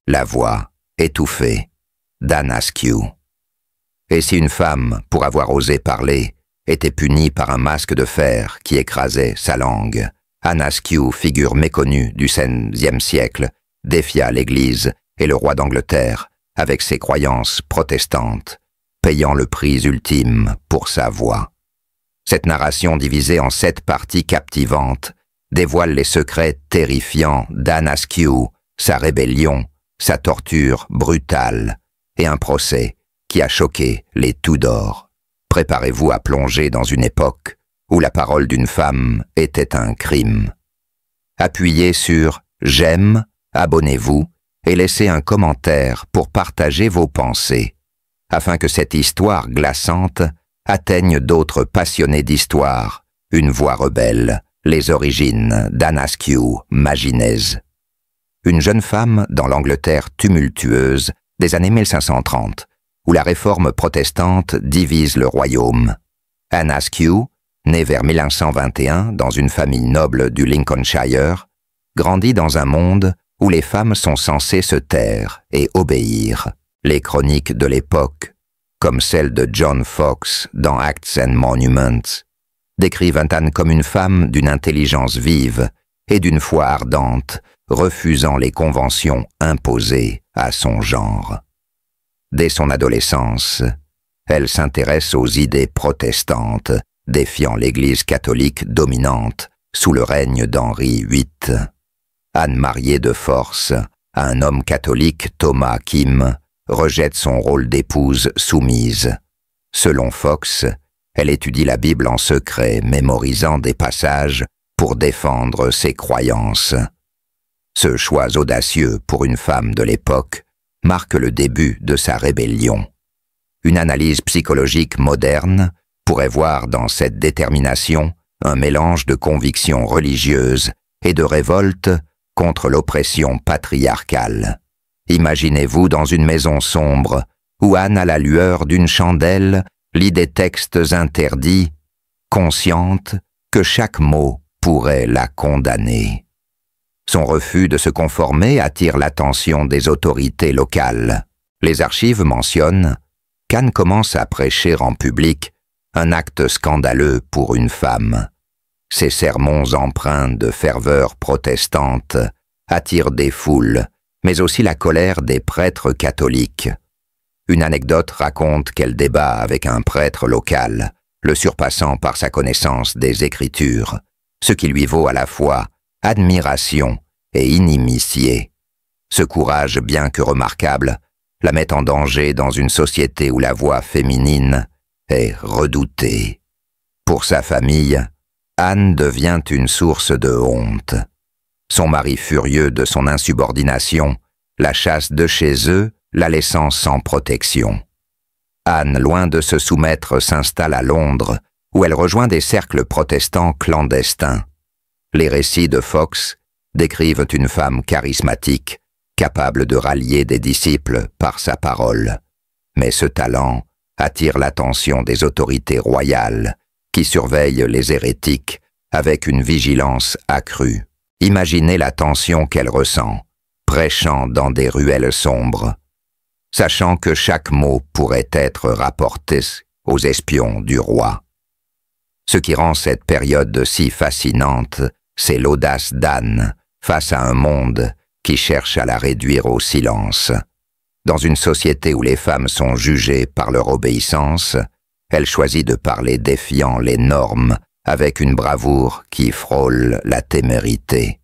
La voix, étouffée, d'Anne Askew. Et si une femme, pour avoir osé parler, était punie par un masque de fer qui écrasait sa langue, Anne Askew, figure méconnue du XVIe siècle, défia l'Église et le roi d'Angleterre avec ses croyances protestantes, payant le prix ultime pour sa voix. Cette narration divisée en 7 parties captivantes dévoile les secrets terrifiants d'Anne Askew, sa rébellion, sa torture brutale et un procès qui a choqué les Tudors. Préparez-vous à plonger dans une époque où la parole d'une femme était un crime. Appuyez sur « J'aime », abonnez-vous et laissez un commentaire pour partager vos pensées, afin que cette histoire glaçante atteigne d'autres passionnés d'histoire, une voix rebelle, les origines d'Anne Askew, maginaise. Une jeune femme dans l'Angleterre tumultueuse des années 1530, où la réforme protestante divise le royaume. Anne Askew, née vers 1121 dans une famille noble du Lincolnshire, grandit dans un monde où les femmes sont censées se taire et obéir. Les chroniques de l'époque, comme celle de John Foxe dans Acts and Monuments, décrivent Anne comme une femme d'une intelligence vive et d'une foi ardente, refusant les conventions imposées à son genre. Dès son adolescence, elle s'intéresse aux idées protestantes, défiant l'Église catholique dominante sous le règne d'Henri VIII. Anne, mariée de force à un homme catholique, Thomas Kim, rejette son rôle d'épouse soumise. Selon Foxe, elle étudie la Bible en secret, mémorisant des passages pour défendre ses croyances. Ce choix audacieux pour une femme de l'époque marque le début de sa rébellion. Une analyse psychologique moderne pourrait voir dans cette détermination un mélange de convictions religieuses et de révolte contre l'oppression patriarcale. Imaginez-vous dans une maison sombre où Anne, à la lueur d'une chandelle, lit des textes interdits, consciente que chaque mot pourrait la condamner. Son refus de se conformer attire l'attention des autorités locales. Les archives mentionnent qu'Anne commence à prêcher en public, un acte scandaleux pour une femme. Ses sermons empreints de ferveur protestante attirent des foules, mais aussi la colère des prêtres catholiques. Une anecdote raconte qu'elle débat avec un prêtre local, le surpassant par sa connaissance des Écritures, ce qui lui vaut à la fois admiration et inimitié. Ce courage, bien que remarquable, la met en danger dans une société où la voix féminine est redoutée. Pour sa famille, Anne devient une source de honte. Son mari, furieux de son insubordination, la chasse de chez eux, la laissant sans protection. Anne, loin de se soumettre, s'installe à Londres, où elle rejoint des cercles protestants clandestins. Les récits de Foxe décrivent une femme charismatique, capable de rallier des disciples par sa parole. Mais ce talent attire l'attention des autorités royales, qui surveillent les hérétiques avec une vigilance accrue. Imaginez la tension qu'elle ressent, prêchant dans des ruelles sombres, sachant que chaque mot pourrait être rapporté aux espions du roi. Ce qui rend cette période si fascinante, c'est l'audace d'Anne face à un monde qui cherche à la réduire au silence. Dans une société où les femmes sont jugées par leur obéissance, elle choisit de parler défiant les normes avec une bravoure qui frôle la témérité.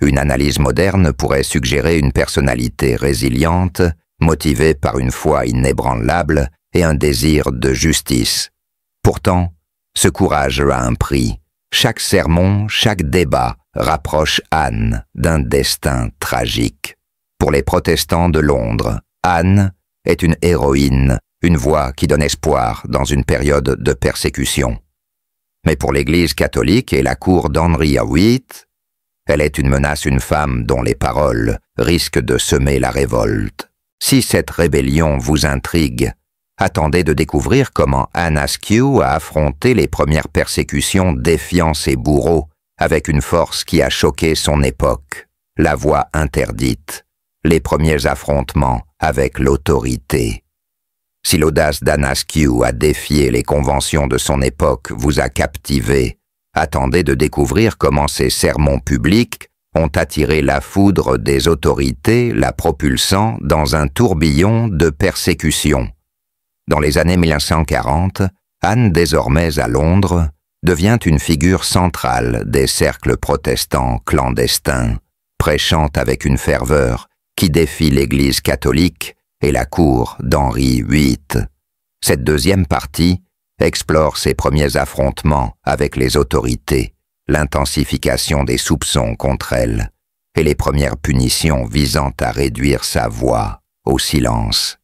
Une analyse moderne pourrait suggérer une personnalité résiliente, motivée par une foi inébranlable et un désir de justice. Pourtant, ce courage a un prix. Chaque sermon, chaque débat rapproche Anne d'un destin tragique. Pour les protestants de Londres, Anne est une héroïne, une voix qui donne espoir dans une période de persécution. Mais pour l'Église catholique et la cour d'Henri VIII, elle est une menace, une femme dont les paroles risquent de semer la révolte. Si cette rébellion vous intrigue, attendez de découvrir comment Anne Askew a affronté les premières persécutions défiant ses bourreaux avec une force qui a choqué son époque. La voix interdite, les premiers affrontements avec l'autorité. Si l'audace d'Anne Askew à défier les conventions de son époque vous a captivé, attendez de découvrir comment ces sermons publics ont attiré la foudre des autorités, la propulsant dans un tourbillon de persécutions. Dans les années 1940, Anne, désormais à Londres, devient une figure centrale des cercles protestants clandestins, prêchant avec une ferveur qui défie l'Église catholique et la cour d'Henri VIII. Cette deuxième partie explore ses premiers affrontements avec les autorités, l'intensification des soupçons contre elle et les premières punitions visant à réduire sa voix au silence.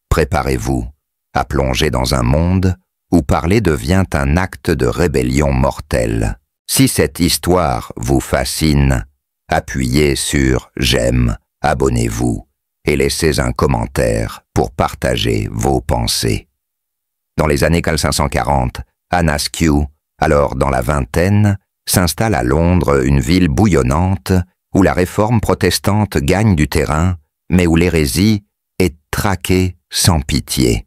Préparez-vous à plonger dans un monde où parler devient un acte de rébellion mortelle. Si cette histoire vous fascine, appuyez sur « J'aime », abonnez-vous et laissez un commentaire pour partager vos pensées. Dans les années 1540, Anne Askew, alors dans la vingtaine, s'installe à Londres, une ville bouillonnante où la réforme protestante gagne du terrain, mais où l'hérésie est traquée sans pitié.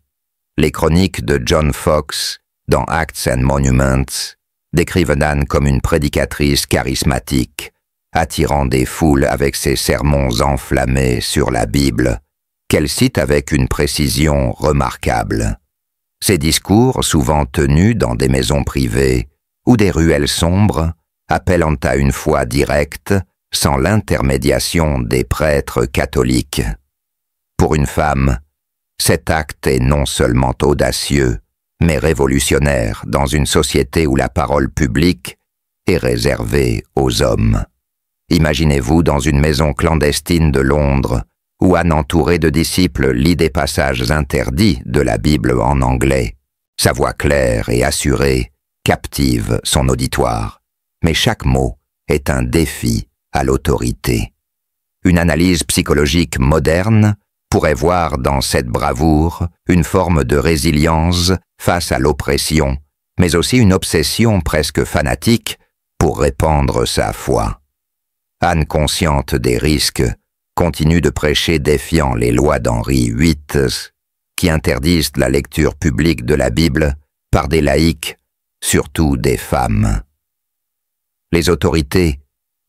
Les chroniques de John Foxe, dans Acts and Monuments, décrivent Anne comme une prédicatrice charismatique, attirant des foules avec ses sermons enflammés sur la Bible, qu'elle cite avec une précision remarquable. Ses discours, souvent tenus dans des maisons privées ou des ruelles sombres, appelant à une foi directe, sans l'intermédiation des prêtres catholiques. Pour une femme, cet acte est non seulement audacieux, mais révolutionnaire dans une société où la parole publique est réservée aux hommes. Imaginez-vous dans une maison clandestine de Londres, où Anne, entourée de disciples, lit des passages interdits de la Bible en anglais. Sa voix claire et assurée captive son auditoire, mais chaque mot est un défi à l'autorité. Une analyse psychologique moderne pourrait voir dans cette bravoure une forme de résilience face à l'oppression, mais aussi une obsession presque fanatique pour répandre sa foi. Anne, consciente des risques, continue de prêcher défiant les lois d'Henri VIII qui interdisent la lecture publique de la Bible par des laïcs, surtout des femmes. Les autorités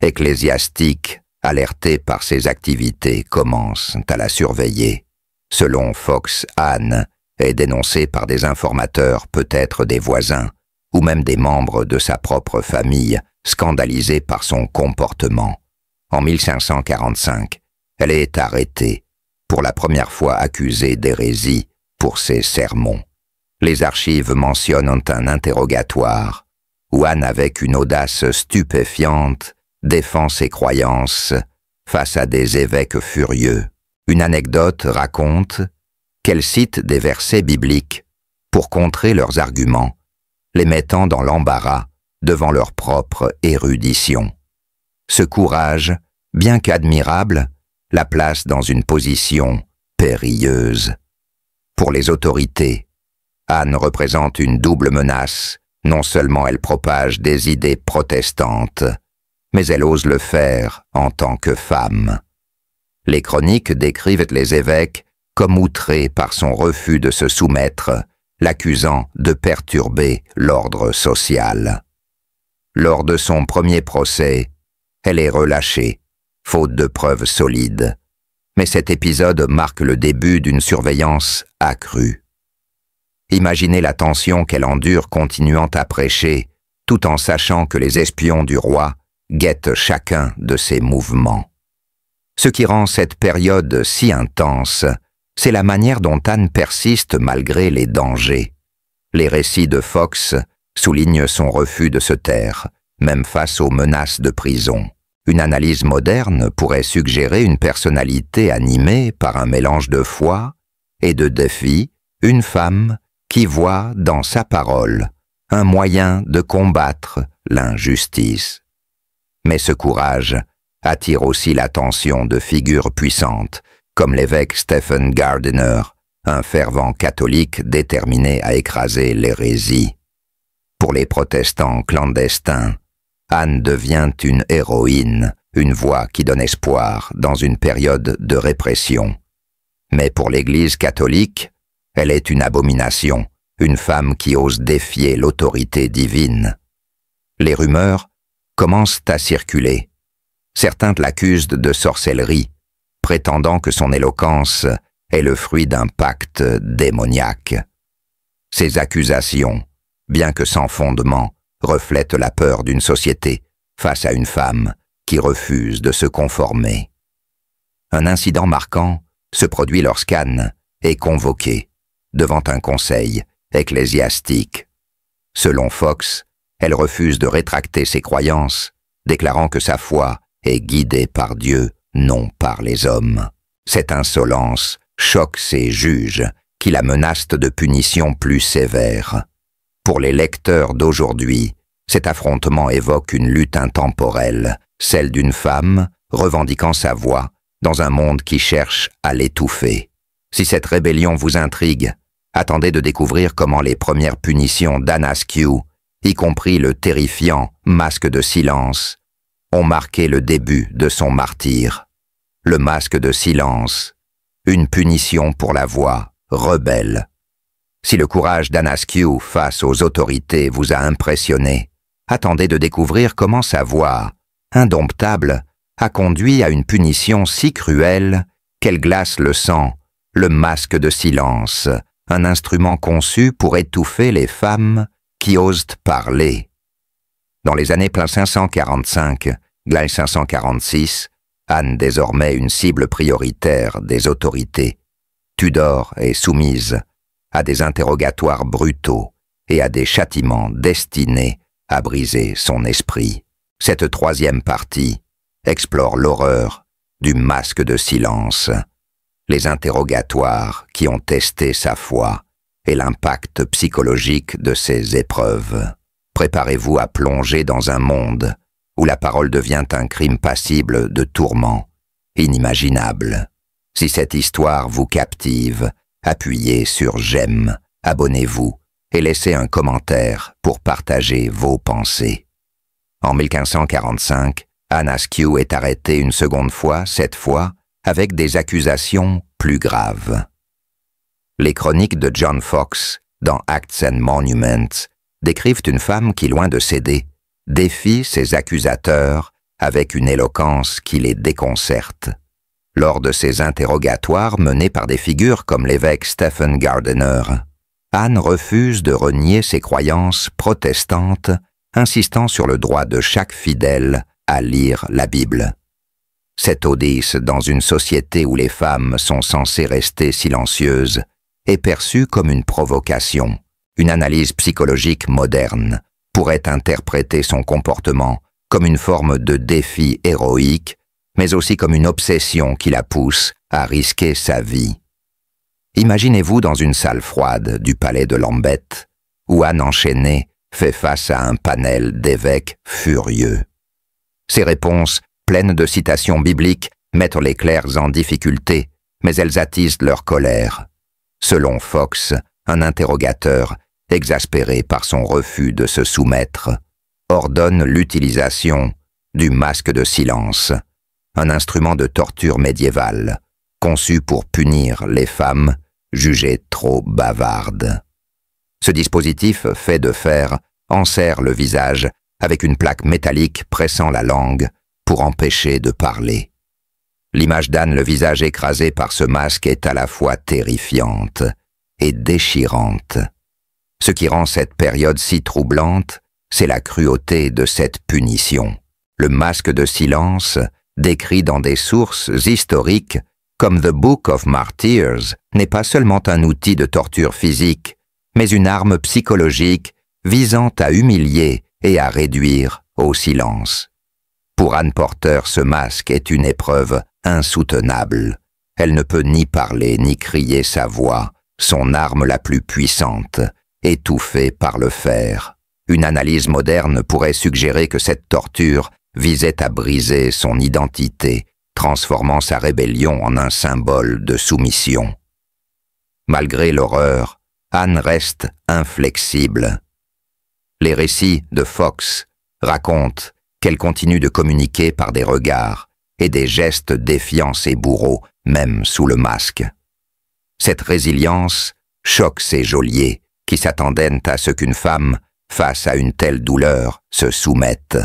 ecclésiastiques, alertées par ses activités, commencent à la surveiller. Selon Foxe, Anne est dénoncée par des informateurs, peut-être des voisins, ou même des membres de sa propre famille, scandalisés par son comportement. En 1545, elle est arrêtée, pour la première fois accusée d'hérésie pour ses sermons. Les archives mentionnent un interrogatoire, où Anne, avec une audace stupéfiante, défend ses croyances face à des évêques furieux. Une anecdote raconte qu'elle cite des versets bibliques pour contrer leurs arguments, les mettant dans l'embarras devant leur propre érudition. Ce courage, bien qu'admirable, la place dans une position périlleuse. Pour les autorités, Anne représente une double menace. Non seulement elle propage des idées protestantes, mais elle ose le faire en tant que femme. Les chroniques décrivent les évêques comme outrés par son refus de se soumettre, l'accusant de perturber l'ordre social. Lors de son premier procès, elle est relâchée, faute de preuves solides, mais cet épisode marque le début d'une surveillance accrue. Imaginez la tension qu'elle endure continuant à prêcher, tout en sachant que les espions du roi guettent chacun de ses mouvements. Ce qui rend cette période si intense, c'est la manière dont Anne persiste malgré les dangers. Les récits de Foxe soulignent son refus de se taire, même face aux menaces de prison. Une analyse moderne pourrait suggérer une personnalité animée par un mélange de foi et de défi, une femme qui voit dans sa parole un moyen de combattre l'injustice. Mais ce courage attire aussi l'attention de figures puissantes, comme l'évêque Stephen Gardiner, un fervent catholique déterminé à écraser l'hérésie. Pour les protestants clandestins, Anne devient une héroïne une voix qui donne espoir dans une période de répression. Mais pour l'Église catholique, elle est une abomination, une femme qui ose défier l'autorité divine. Les rumeurs commencent à circuler. Certains l'accusent de sorcellerie, prétendant que son éloquence est le fruit d'un pacte démoniaque. Ces accusations, bien que sans fondement, reflètent la peur d'une société face à une femme qui refuse de se conformer. Un incident marquant se produit lorsqu'Anne est convoquée devant un conseil ecclésiastique. Selon Fox, elle refuse de rétracter ses croyances, déclarant que sa foi est guidée par Dieu, non par les hommes. Cette insolence choque ses juges, qui la menacent de punitions plus sévères. Pour les lecteurs d'aujourd'hui, cet affrontement évoque une lutte intemporelle, celle d'une femme revendiquant sa voix dans un monde qui cherche à l'étouffer. Si cette rébellion vous intrigue, attendez de découvrir comment les premières punitions d'Anne Askew, y compris le terrifiant masque de silence, ont marqué le début de son martyre. Le masque de silence, une punition pour la voix rebelle. Si le courage d'Anne Askew face aux autorités vous a impressionné, attendez de découvrir comment sa voix, indomptable, a conduit à une punition si cruelle qu'elle glace le sang, le masque de silence, un instrument conçu pour étouffer les femmes qui osent parler. Dans les années plein 545, glai 546, Anne désormais une cible prioritaire des autorités. Tudor est soumise à des interrogatoires brutaux et à des châtiments destinés à briser son esprit. Cette troisième partie explore l'horreur du masque de silence, les interrogatoires qui ont testé sa foi et l'impact psychologique de ces épreuves. Préparez-vous à plonger dans un monde où la parole devient un crime passible de tourments inimaginables. Si cette histoire vous captive, appuyez sur j'aime, abonnez-vous et laissez un commentaire pour partager vos pensées. En 1545, Anne Askew est arrêtée une seconde fois, cette fois avec des accusations plus graves. Les chroniques de John Fox, dans Acts and Monuments, décrivent une femme qui, loin de céder, défie ses accusateurs avec une éloquence qui les déconcerte. Lors de ces interrogatoires menés par des figures comme l'évêque Stephen Gardiner, Anne refuse de renier ses croyances protestantes, insistant sur le droit de chaque fidèle à lire la Bible. Cette audice dans une société où les femmes sont censées rester silencieuses est perçue comme une provocation. Une analyse psychologique moderne pourrait interpréter son comportement comme une forme de défi héroïque, mais aussi comme une obsession qui la pousse à risquer sa vie. Imaginez-vous dans une salle froide du palais de Lambeth, où Anne enchaînée fait face à un panel d'évêques furieux. Ces réponses, pleines de citations bibliques, mettent les clercs en difficulté, mais elles attisent leur colère. Selon Fox, un interrogateur, exaspéré par son refus de se soumettre, ordonne l'utilisation du masque de silence, un instrument de torture médiévale, conçu pour punir les femmes jugées trop bavardes. Ce dispositif fait de fer enserre le visage avec une plaque métallique pressant la langue pour empêcher de parler. L'image d'Anne, le visage écrasé par ce masque, est à la fois terrifiante et déchirante. Ce qui rend cette période si troublante, c'est la cruauté de cette punition. Le masque de silence, décrit dans des sources historiques comme The Book of Martyrs, n'est pas seulement un outil de torture physique, mais une arme psychologique visant à humilier et à réduire au silence. Pour Anne Porter, ce masque est une épreuve insoutenable. Elle ne peut ni parler ni crier sa voix, son arme la plus puissante, étouffée par le fer. Une analyse moderne pourrait suggérer que cette torture visait à briser son identité, transformant sa rébellion en un symbole de soumission. Malgré l'horreur, Anne reste inflexible. Les récits de Fox racontent qu'elle continue de communiquer par des regards et des gestes défiant ses bourreaux, même sous le masque. Cette résilience choque ses geôliers qui s'attendaient à ce qu'une femme, face à une telle douleur, se soumette.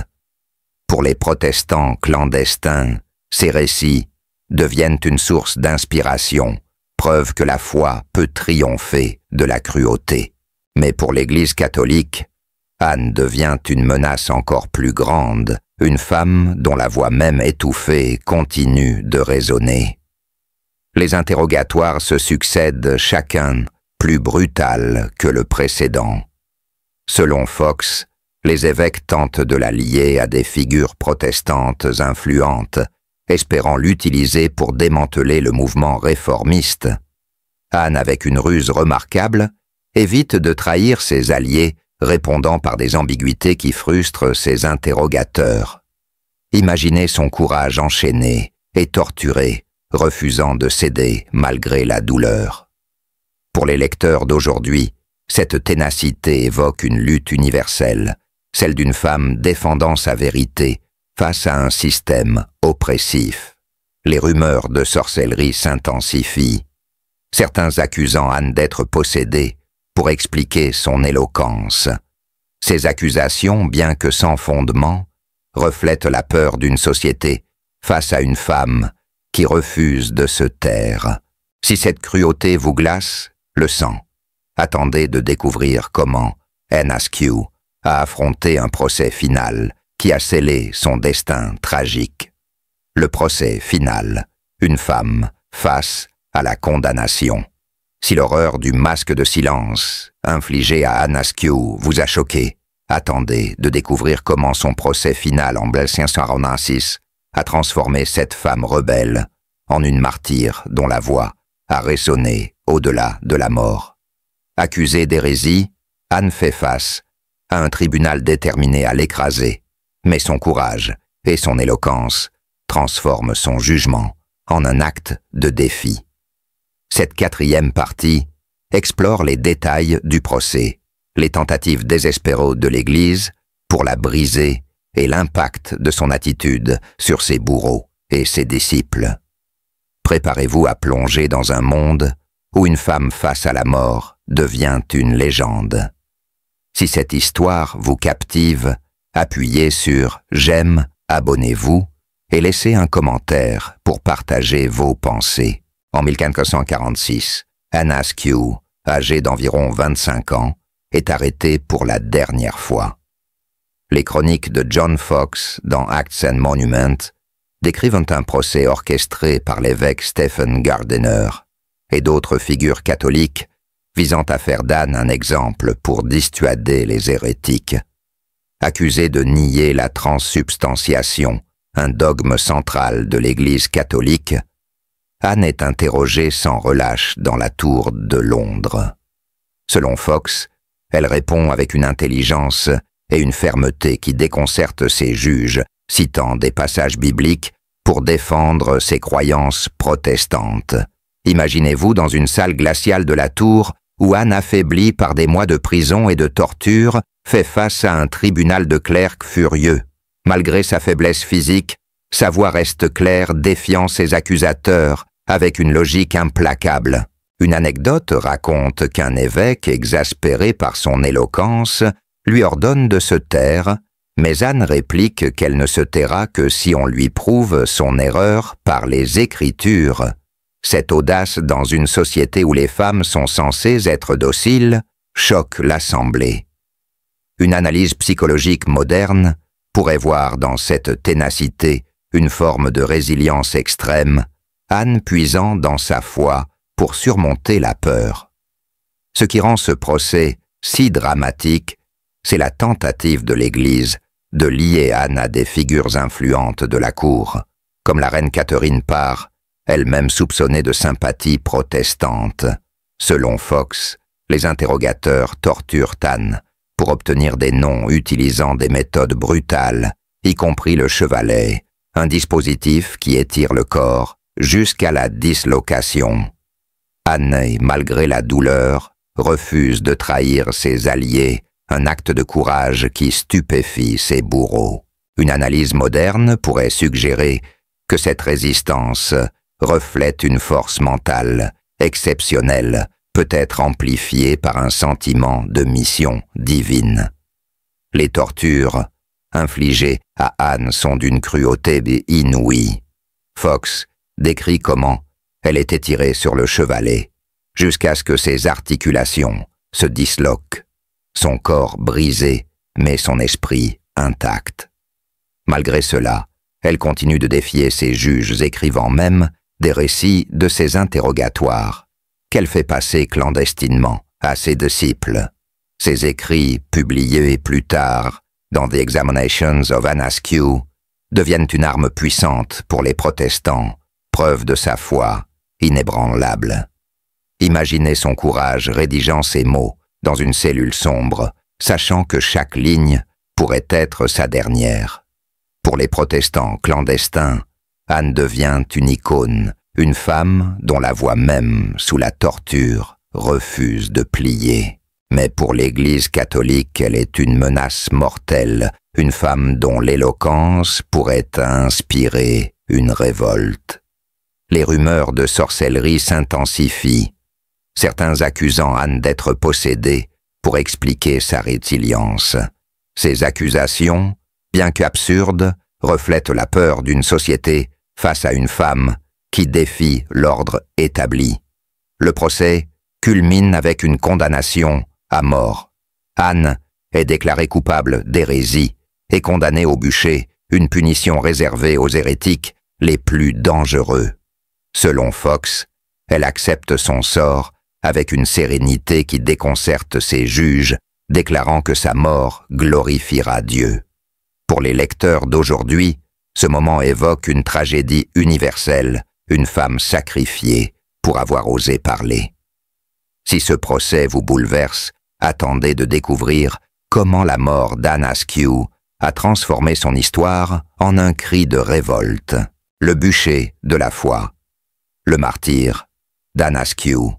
Pour les protestants clandestins, ces récits deviennent une source d'inspiration, preuve que la foi peut triompher de la cruauté. Mais pour l'Église catholique, Anne devient une menace encore plus grande, une femme dont la voix même étouffée continue de résonner. Les interrogatoires se succèdent chacun plus brutal que le précédent. Selon Fox, les évêques tentent de la lier à des figures protestantes influentes, espérant l'utiliser pour démanteler le mouvement réformiste. Anne, avec une ruse remarquable, évite de trahir ses alliés, répondant par des ambiguïtés qui frustrent ses interrogateurs. Imaginez son courage enchaîné et torturé, refusant de céder malgré la douleur. Pour les lecteurs d'aujourd'hui, cette ténacité évoque une lutte universelle, celle d'une femme défendant sa vérité face à un système oppressif. Les rumeurs de sorcellerie s'intensifient, certains accusant Anne d'être possédée pour expliquer son éloquence. Ces accusations, bien que sans fondement, reflètent la peur d'une société face à une femme qui refuse de se taire. Si cette cruauté vous glace, le sang. Attendez de découvrir comment Anne Askew a affronté un procès final qui a scellé son destin tragique. Le procès final, une femme face à la condamnation. Si l'horreur du masque de silence infligé à Anne Askew vous a choqué, attendez de découvrir comment son procès final en 1946 a transformé cette femme rebelle en une martyre dont la voix a résonné au-delà de la mort. Accusée d'hérésie, Anne fait face à un tribunal déterminé à l'écraser, mais son courage et son éloquence transforment son jugement en un acte de défi. Cette quatrième partie explore les détails du procès, les tentatives désespérées de l'Église pour la briser et l'impact de son attitude sur ses bourreaux et ses disciples. Préparez-vous à plonger dans un monde où une femme face à la mort devient une légende. Si cette histoire vous captive, appuyez sur « J'aime », abonnez-vous et laissez un commentaire pour partager vos pensées. En 1446, Anne Askew, âgée d'environ 25 ans, est arrêtée pour la dernière fois. Les chroniques de John Fox dans Acts and Monuments décrivent un procès orchestré par l'évêque Stephen Gardiner et d'autres figures catholiques visant à faire d'Anne un exemple pour dissuader les hérétiques. Accusée de nier la transsubstantiation, un dogme central de l'Église catholique, Anne est interrogée sans relâche dans la tour de Londres. Selon Fox, elle répond avec une intelligence et une fermeté qui déconcertent ses juges, citant des passages bibliques pour défendre ses croyances protestantes. Imaginez-vous dans une salle glaciale de la tour où Anne, affaiblie par des mois de prison et de torture, fait face à un tribunal de clercs furieux. Malgré sa faiblesse physique, sa voix reste claire, défiant ses accusateurs, avec une logique implacable. Une anecdote raconte qu'un évêque, exaspéré par son éloquence, lui ordonne de se taire, mais Anne réplique qu'elle ne se taira que si on lui prouve son erreur par les Écritures. Cette audace dans une société où les femmes sont censées être dociles choque l'Assemblée. Une analyse psychologique moderne pourrait voir dans cette ténacité une forme de résilience extrême, Anne puisant dans sa foi pour surmonter la peur. Ce qui rend ce procès si dramatique, c'est la tentative de l'Église de lier Anne à des figures influentes de la cour, comme la reine Catherine Parr, elle-même soupçonnée de sympathie protestante. Selon Fox, les interrogateurs torturent Anne pour obtenir des noms utilisant des méthodes brutales, y compris le chevalet, un dispositif qui étire le corps jusqu'à la dislocation. Anne, malgré la douleur, refuse de trahir ses alliés, un acte de courage qui stupéfie ses bourreaux. Une analyse moderne pourrait suggérer que cette résistance reflète une force mentale exceptionnelle, peut-être amplifiée par un sentiment de mission divine. Les tortures infligées à Anne sont d'une cruauté inouïe. Fox décrit comment elle était tirée sur le chevalet, jusqu'à ce que ses articulations se disloquent, son corps brisé, mais son esprit intact. Malgré cela, elle continue de défier ses juges, écrivant même des récits de ses interrogatoires, qu'elle fait passer clandestinement à ses disciples. Ces écrits, publiés plus tard dans The Examinations of Anne Askew, deviennent une arme puissante pour les protestants, preuve de sa foi inébranlable. Imaginez son courage rédigeant ces mots dans une cellule sombre, sachant que chaque ligne pourrait être sa dernière. Pour les protestants clandestins, Anne devient une icône, une femme dont la voix même, sous la torture, refuse de plier. Mais pour l'Église catholique, elle est une menace mortelle, une femme dont l'éloquence pourrait inspirer une révolte. Les rumeurs de sorcellerie s'intensifient, certains accusant Anne d'être possédée pour expliquer sa résilience. Ces accusations, bien qu'absurdes, reflètent la peur d'une société face à une femme qui défie l'ordre établi. Le procès culmine avec une condamnation à mort. Anne est déclarée coupable d'hérésie et condamnée au bûcher, une punition réservée aux hérétiques les plus dangereux. Selon Fox, elle accepte son sort avec une sérénité qui déconcerte ses juges, déclarant que sa mort glorifiera Dieu. Pour les lecteurs d'aujourd'hui, ce moment évoque une tragédie universelle, une femme sacrifiée pour avoir osé parler. Si ce procès vous bouleverse, attendez de découvrir comment la mort d'Anne Askew a transformé son histoire en un cri de révolte. Le bûcher de la foi. Le martyr d'Anne Askew.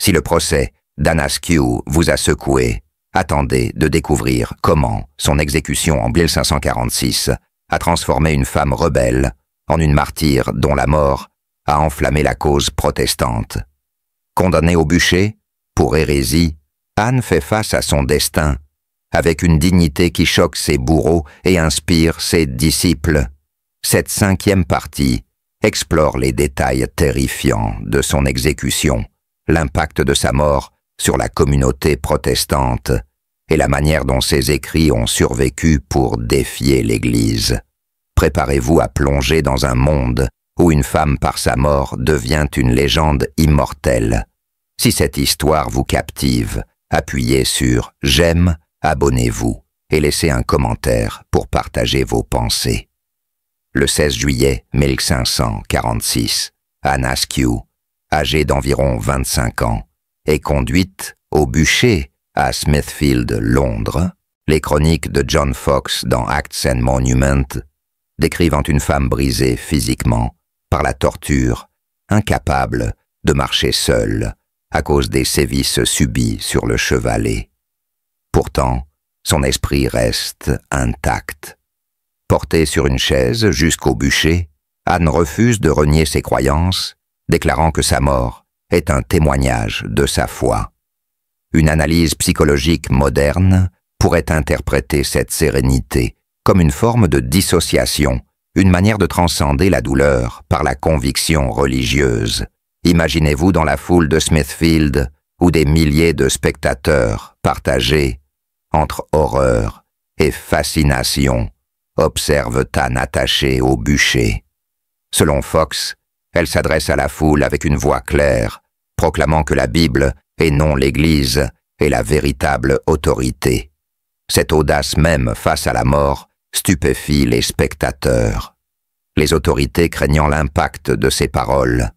Si le procès d'Anne Askew vous a secoué, attendez de découvrir comment son exécution en 1546 a transformé une femme rebelle en une martyre dont la mort a enflammé la cause protestante. Condamnée au bûcher pour hérésie, Anne fait face à son destin avec une dignité qui choque ses bourreaux et inspire ses disciples. Cette 5e partie explore les détails terrifiants de son exécution, l'impact de sa mort sur la communauté protestante et la manière dont ses écrits ont survécu pour défier l'Église. Préparez-vous à plonger dans un monde où une femme par sa mort devient une légende immortelle. Si cette histoire vous captive, appuyez sur « J'aime », abonnez-vous et laissez un commentaire pour partager vos pensées. Le 16 juillet 1546, Anne Askew, âgée d'environ 25 ans, est conduite au bûcher à Smithfield, Londres. Les chroniques de John Fox dans Acts and Monuments décrivant une femme brisée physiquement par la torture, incapable de marcher seule à cause des sévices subis sur le chevalet. Pourtant, son esprit reste intact. Portée sur une chaise jusqu'au bûcher, Anne refuse de renier ses croyances, déclarant que sa mort est un témoignage de sa foi. Une analyse psychologique moderne pourrait interpréter cette sérénité comme une forme de dissociation, une manière de transcender la douleur par la conviction religieuse. Imaginez-vous dans la foule de Smithfield où des milliers de spectateurs partagés entre horreur et fascination observent Anne attachée au bûcher. Selon Fox, elle s'adresse à la foule avec une voix claire, proclamant que la Bible et non l'Église est la véritable autorité. Cette audace même face à la mort stupéfie les spectateurs. Les autorités craignant l'impact de ces paroles,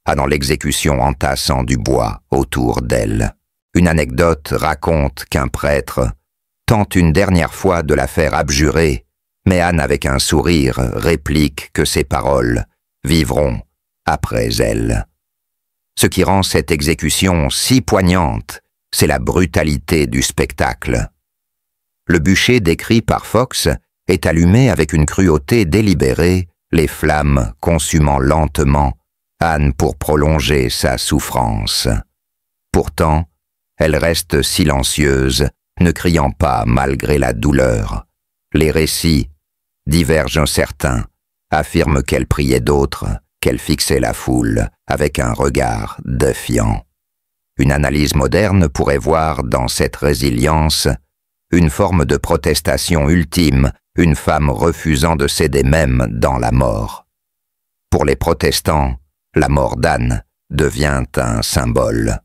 allant l'exécution entassant du bois autour d'elle. Une anecdote raconte qu'un prêtre tente une dernière fois de la faire abjurer, mais Anne, avec un sourire, réplique que ces paroles vivront après elle. Ce qui rend cette exécution si poignante, c'est la brutalité du spectacle. Le bûcher décrit par Fox est allumée avec une cruauté délibérée, les flammes consumant lentement Anne pour prolonger sa souffrance. Pourtant, elle reste silencieuse, ne criant pas malgré la douleur. Les récits divergent certains, affirment qu'elle priait d'autres, qu'elle fixait la foule avec un regard défiant. Une analyse moderne pourrait voir dans cette résilience une forme de protestation ultime, une femme refusant de céder même dans la mort. Pour les protestants, la mort d'Anne devient un symbole.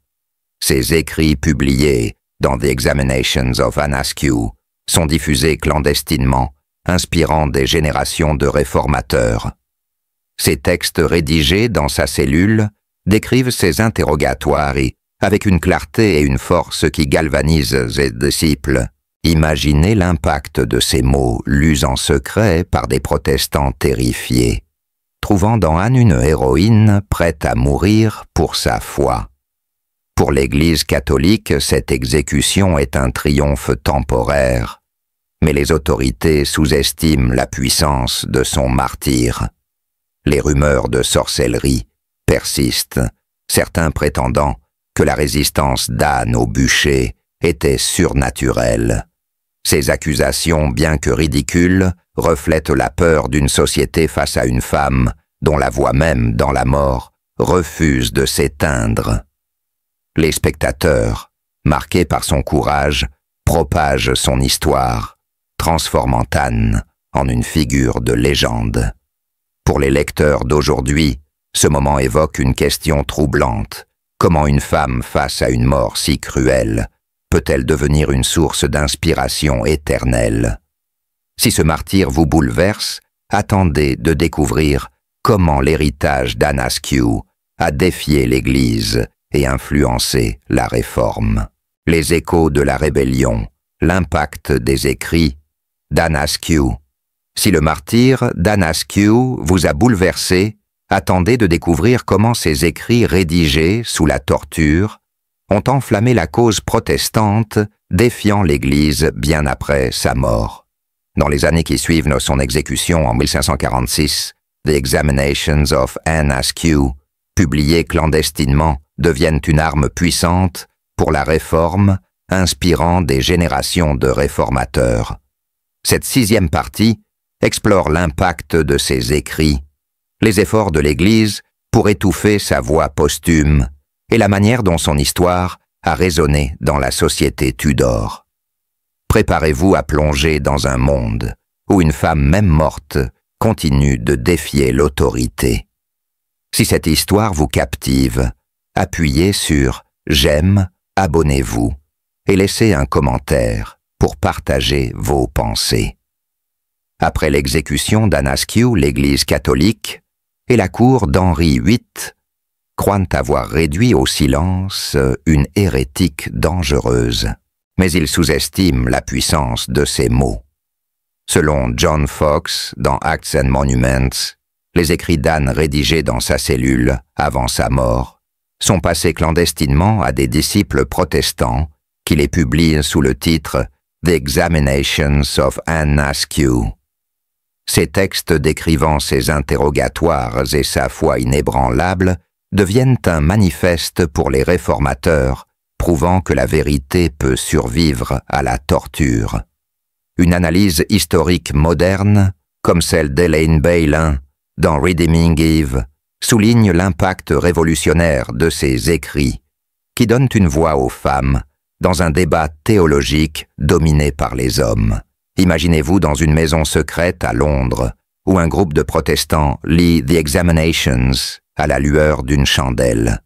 Ses écrits publiés dans The Examinations of Anne Askew sont diffusés clandestinement, inspirant des générations de réformateurs. Ces textes rédigés dans sa cellule décrivent ses interrogatoires et, avec une clarté et une force qui galvanisent ses disciples, imaginez l'impact de ces mots lus en secret par des protestants terrifiés, trouvant dans Anne une héroïne prête à mourir pour sa foi. Pour l'Église catholique, cette exécution est un triomphe temporaire, mais les autorités sous-estiment la puissance de son martyre. Les rumeurs de sorcellerie persistent, certains prétendant que la résistance d'Anne au bûcher était surnaturelle. Ces accusations, bien que ridicules, reflètent la peur d'une société face à une femme dont la voix même dans la mort refuse de s'éteindre. Les spectateurs, marqués par son courage, propagent son histoire, transformant Anne en une figure de légende. Pour les lecteurs d'aujourd'hui, ce moment évoque une question troublante. Comment une femme face à une mort si cruelle peut-elle devenir une source d'inspiration éternelle? Si ce martyre vous bouleverse, attendez de découvrir comment l'héritage d'Anne Askew a défié l'Église et influencé la Réforme. Les échos de la rébellion, l'impact des écrits d'Anne Askew. Si le martyre d'Anne Askew vous a bouleversé, attendez de découvrir comment ces écrits rédigés sous la torture ont enflammé la cause protestante, défiant l'Église bien après sa mort. Dans les années qui suivent son exécution en 1546, The Examinations of Anne Askew, publiées clandestinement, deviennent une arme puissante pour la Réforme, inspirant des générations de réformateurs. Cette 6e partie explore l'impact de ses écrits, les efforts de l'Église pour étouffer sa voix posthume et la manière dont son histoire a résonné dans la société Tudor. Préparez-vous à plonger dans un monde où une femme même morte continue de défier l'autorité. Si cette histoire vous captive, appuyez sur « J'aime », abonnez-vous et laissez un commentaire pour partager vos pensées. Après l'exécution d'Anne Askew, l'Église catholique et la cour d'Henri VIII croient avoir réduit au silence une hérétique dangereuse, mais ils sous-estiment la puissance de ces mots. Selon John Fox, dans Acts and Monuments, les écrits d'Anne rédigés dans sa cellule avant sa mort sont passés clandestinement à des disciples protestants qui les publient sous le titre « The Examinations of Anne Askew ». Ces textes décrivant ses interrogatoires et sa foi inébranlable deviennent un manifeste pour les réformateurs, prouvant que la vérité peut survivre à la torture. Une analyse historique moderne, comme celle d'Elaine Bailyn dans Redeeming Eve, souligne l'impact révolutionnaire de ces écrits, qui donnent une voix aux femmes dans un débat théologique dominé par les hommes. Imaginez-vous dans une maison secrète à Londres, où un groupe de protestants lit The Examinations à la lueur d'une chandelle.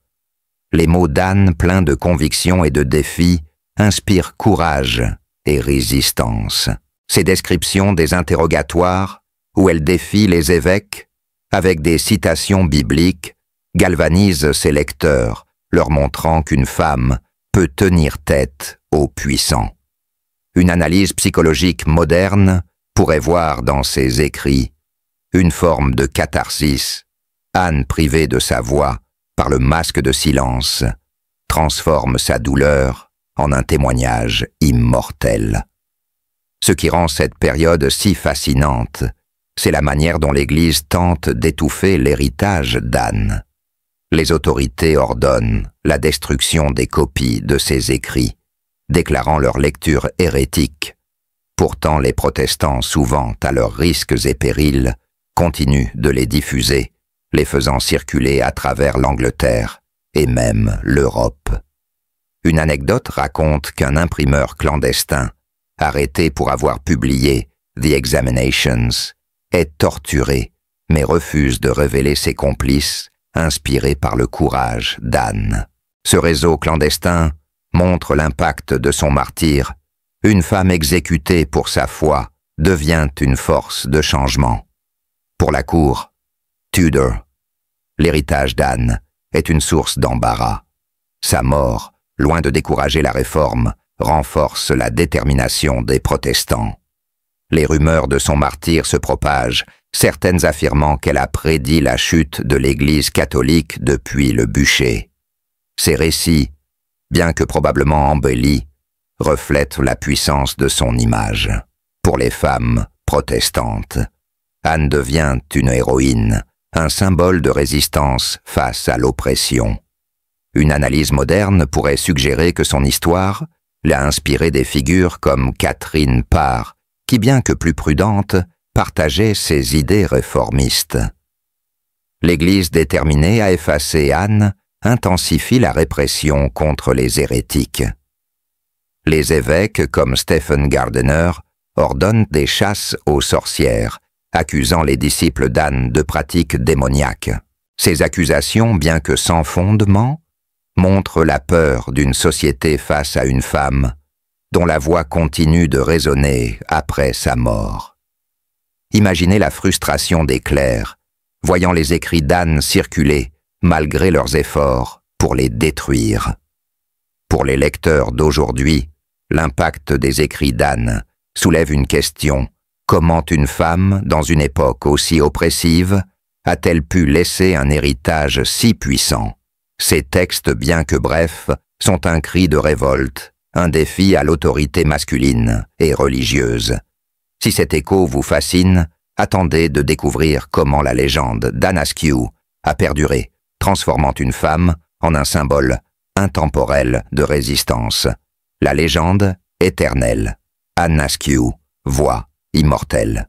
Les mots d'Anne, pleins de conviction et de défi, inspirent courage et résistance. Ces descriptions des interrogatoires, où elle défie les évêques, avec des citations bibliques, galvanisent ses lecteurs, leur montrant qu'une femme peut tenir tête aux puissants. Une analyse psychologique moderne pourrait voir dans ses écrits une forme de catharsis. Anne, privée de sa voix par le masque de silence, transforme sa douleur en un témoignage immortel. Ce qui rend cette période si fascinante, c'est la manière dont l'Église tente d'étouffer l'héritage d'Anne. Les autorités ordonnent la destruction des copies de ses écrits, déclarant leur lecture hérétique. Pourtant, les protestants, souvent à leurs risques et périls, continuent de les diffuser, les faisant circuler à travers l'Angleterre et même l'Europe. Une anecdote raconte qu'un imprimeur clandestin, arrêté pour avoir publié The Examinations, est torturé, mais refuse de révéler ses complices, inspirés par le courage d'Anne. Ce réseau clandestin montre l'impact de son martyre. Une femme exécutée pour sa foi devient une force de changement. Pour la cour, Tudor, l'héritage d'Anne est une source d'embarras. Sa mort, loin de décourager la réforme, renforce la détermination des protestants. Les rumeurs de son martyre se propagent, certaines affirmant qu'elle a prédit la chute de l'Église catholique depuis le bûcher. Ces récits, bien que probablement embellis, reflètent la puissance de son image. Pour les femmes protestantes, Anne devient une héroïne, un symbole de résistance face à l'oppression. Une analyse moderne pourrait suggérer que son histoire l'a inspiré des figures comme Catherine Parr, qui, bien que plus prudente, partageait ses idées réformistes. L'Église déterminée à effacer Anne intensifie la répression contre les hérétiques. Les évêques, comme Stephen Gardiner, ordonnent des chasses aux sorcières, accusant les disciples d'Anne de pratiques démoniaques. Ces accusations, bien que sans fondement, montrent la peur d'une société face à une femme dont la voix continue de résonner après sa mort. Imaginez la frustration des clercs, voyant les écrits d'Anne circuler malgré leurs efforts pour les détruire. Pour les lecteurs d'aujourd'hui, l'impact des écrits d'Anne soulève une question: comment une femme, dans une époque aussi oppressive, a-t-elle pu laisser un héritage si puissant? Ces textes, bien que brefs, sont un cri de révolte, un défi à l'autorité masculine et religieuse. Si cet écho vous fascine, attendez de découvrir comment la légende d'Anne Askew a perduré, transformant une femme en un symbole intemporel de résistance. La légende éternelle. Anne Askew, voix immortelle.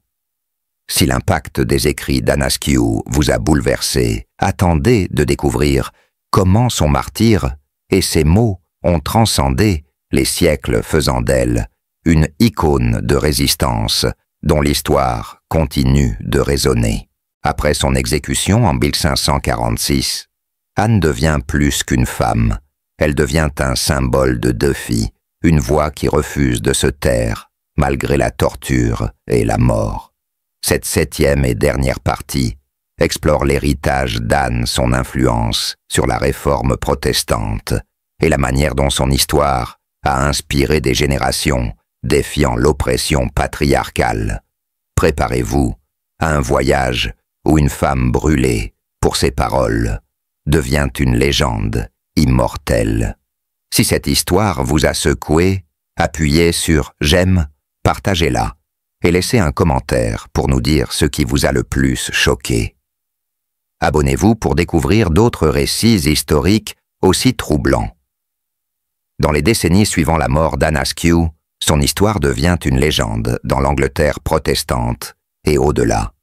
Si l'impact des écrits d'Anne Askew vous a bouleversé, attendez de découvrir comment son martyre et ses mots ont transcendé les siècles, faisant d'elle une icône de résistance dont l'histoire continue de résonner. Après son exécution en 1546, Anne devient plus qu'une femme. Elle devient un symbole de défi, une voix qui refuse de se taire malgré la torture et la mort. Cette 7e et dernière partie explore l'héritage d'Anne, son influence sur la réforme protestante et la manière dont son histoire a inspiré des générations défiant l'oppression patriarcale. Préparez-vous à un voyage où une femme brûlée pour ses paroles devient une légende immortelle. Si cette histoire vous a secoué, appuyez sur « j'aime », partagez-la et laissez un commentaire pour nous dire ce qui vous a le plus choqué. Abonnez-vous pour découvrir d'autres récits historiques aussi troublants. Dans les décennies suivant la mort d'Anne Askew, son histoire devient une légende dans l'Angleterre protestante et au-delà.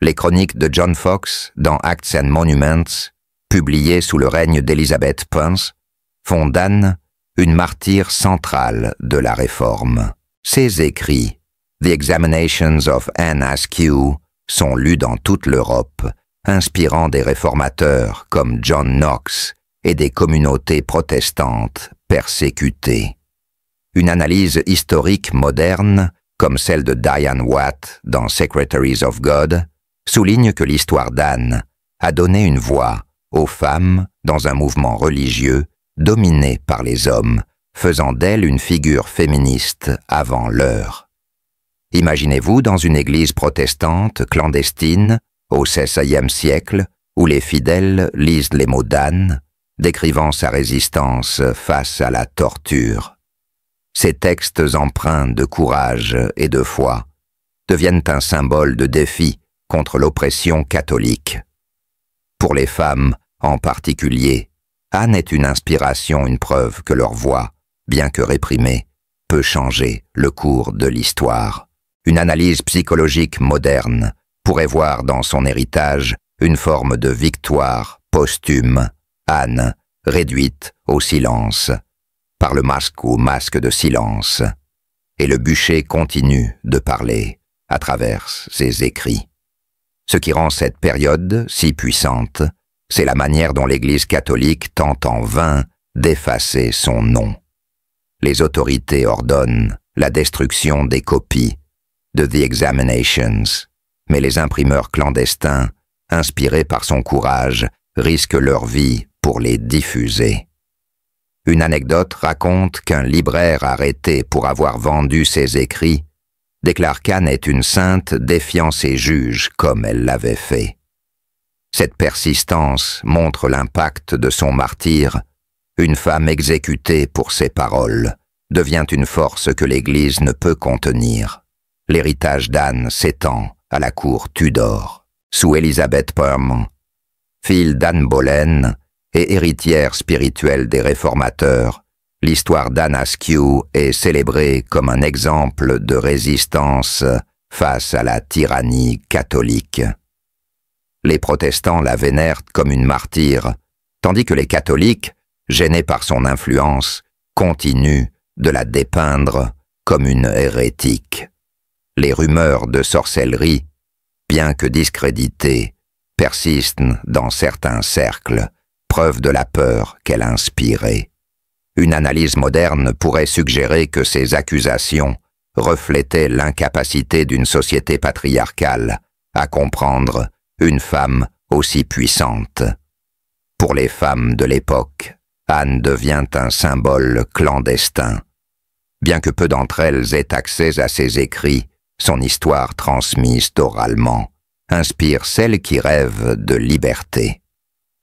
Les chroniques de John Foxe dans Acts and Monuments, publiées sous le règne d'Elizabeth Punce, font d'Anne une martyre centrale de la Réforme. Ses écrits, The Examinations of Anne Askew, sont lus dans toute l'Europe, inspirant des réformateurs comme John Knox et des communautés protestantes persécutées. Une analyse historique moderne, comme celle de Diane Watt dans Secretaries of God, souligne que l'histoire d'Anne a donné une voix aux femmes dans un mouvement religieux dominé par les hommes, faisant d'elle une figure féministe avant l'heure. Imaginez-vous dans une église protestante clandestine au XVIe siècle, où les fidèles lisent les mots d'Anne, décrivant sa résistance face à la torture. Ces textes empreints de courage et de foi deviennent un symbole de défi contre l'oppression catholique. Pour les femmes, en particulier, Anne est une inspiration, une preuve que leur voix, bien que réprimée, peut changer le cours de l'histoire. Une analyse psychologique moderne pourrait voir dans son héritage une forme de victoire posthume, Anne réduite au silence, par le masque ou masque de silence, et le bûcher continue de parler à travers ses écrits. Ce qui rend cette période si puissante, c'est la manière dont l'Église catholique tente en vain d'effacer son nom. Les autorités ordonnent la destruction des copies de The Examinations, mais les imprimeurs clandestins, inspirés par son courage, risquent leur vie pour les diffuser. Une anecdote raconte qu'un libraire arrêté pour avoir vendu ses écrits déclare qu'Anne est une sainte défiant ses juges comme elle l'avait fait. Cette persistance montre l'impact de son martyre. Une femme exécutée pour ses paroles devient une force que l'Église ne peut contenir. L'héritage d'Anne s'étend à la cour Tudor, sous Élisabeth Parham, fille d'Anne Boleyn et héritière spirituelle des réformateurs. L'histoire d'Anne Askew est célébrée comme un exemple de résistance face à la tyrannie catholique. Les protestants la vénèrent comme une martyre, tandis que les catholiques, gênés par son influence, continuent de la dépeindre comme une hérétique. Les rumeurs de sorcellerie, bien que discréditées, persistent dans certains cercles, preuve de la peur qu'elle inspirait. Une analyse moderne pourrait suggérer que ces accusations reflétaient l'incapacité d'une société patriarcale à comprendre une femme aussi puissante. Pour les femmes de l'époque, Anne devient un symbole clandestin. Bien que peu d'entre elles aient accès à ses écrits, son histoire transmise oralement inspire celles qui rêvent de liberté.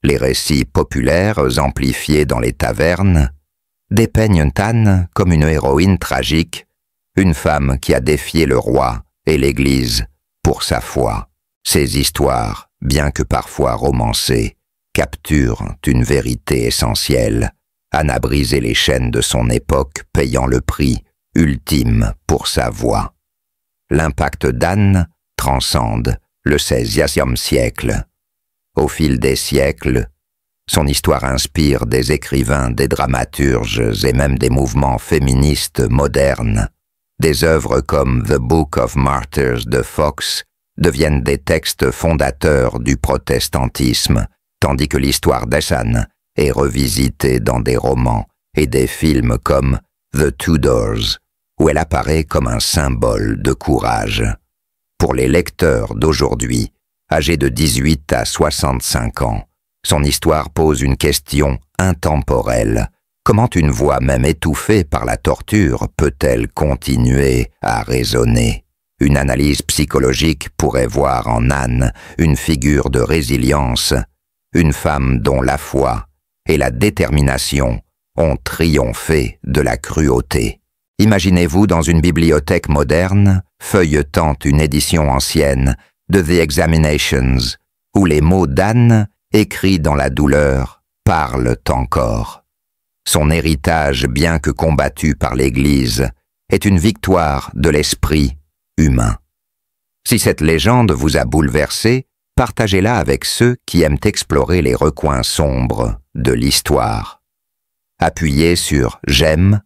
Les récits populaires amplifiés dans les tavernes dépeignent Anne comme une héroïne tragique, une femme qui a défié le roi et l'Église pour sa foi. Ces histoires, bien que parfois romancées, capturent une vérité essentielle. Anne a brisé les chaînes de son époque, payant le prix ultime pour sa voix. L'impact d'Anne transcende le XVIe siècle. Au fil des siècles, son histoire inspire des écrivains, des dramaturges et même des mouvements féministes modernes. Des œuvres comme The Book of Martyrs de Fox deviennent des textes fondateurs du protestantisme, tandis que l'histoire d'Anne est revisitée dans des romans et des films comme The Tudors, où elle apparaît comme un symbole de courage. Pour les lecteurs d'aujourd'hui, âgés de 18 à 65 ans, son histoire pose une question intemporelle. Comment une voix même étouffée par la torture peut-elle continuer à résonner? Une analyse psychologique pourrait voir en Anne une figure de résilience, une femme dont la foi et la détermination ont triomphé de la cruauté. Imaginez-vous dans une bibliothèque moderne, feuilletant une édition ancienne de The Examinations, où les mots d'Anne, écrits dans la douleur, parlent encore. Son héritage, bien que combattu par l'Église, est une victoire de l'esprit humain. Si cette légende vous a bouleversé, partagez-la avec ceux qui aiment explorer les recoins sombres de l'histoire. Appuyez sur « J'aime »,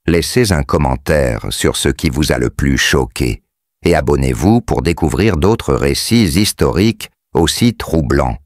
laissez un commentaire sur ce qui vous a le plus choqué et abonnez-vous pour découvrir d'autres récits historiques aussi troublants.